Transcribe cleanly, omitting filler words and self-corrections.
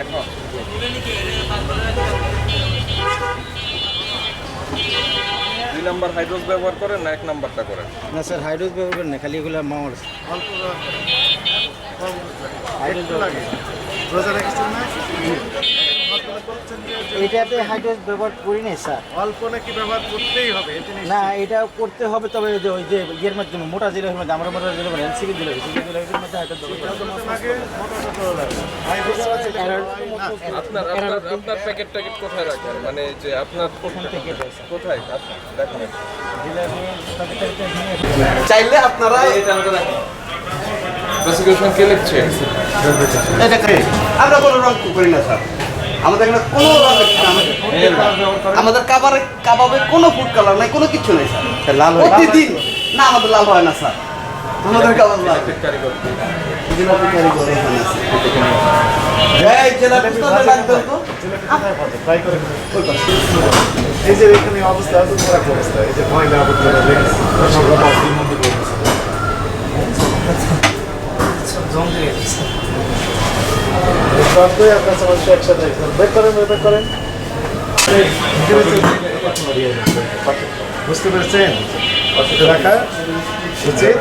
এখন 2 নাম্বার হাইড্রোজ ব্যবহার করেন না 1 নাম্বারটা করেন? না স্যার হাইড্রোজ ব্যবহার করেন না, খালি এগুলো মামার এটাতে হাইড্রোজ ব্যবহার করি নাই স্যার। অল্প নাকি ব্যবহার করতেই হবে? না এটা করতে হবে, তবে ওই যে ইয়ের মাধ্যমে মোটা জিলের মধ্যে আমরা মোটা জিলের মধ্যে এনসিবি দিলে মধ্যে হাইড্রোজ আপনার আপনার আপনার প্যাকেট ট্যাকেট কোথায় রাখেন? মানে যে আপনার কোথায় দেখেন চাইলে আপনারা প্রসিকিউশন কে লিখছে? এটা করি। আমরা কোনো রং করি না স্যার, আমাদের এখানে কোনো রং আমাদের কাবাবে কোনো ফুড কালার নাই, কোনো কিছু নেই স্যার। লাল প্রতিদিন না, আমাদের লাল হয় না স্যার, আমাদের কাবাব লাল কারিগর জিলাপি কারিগর এখানে আছে। এই জিলাপি তো লাগবে তো ট্রাই করে এই যে এখানে অবস্থা আছে, খারাপ অবস্থা, এই যে ময়লা আবর্জনা লেগেছে সব বাসির মধ্যে পড়েছে। সবই আপনার সমস্যা একসাথে বের করেন, বের করেন। বুঝতে পেরেছেন রাখা উচিত।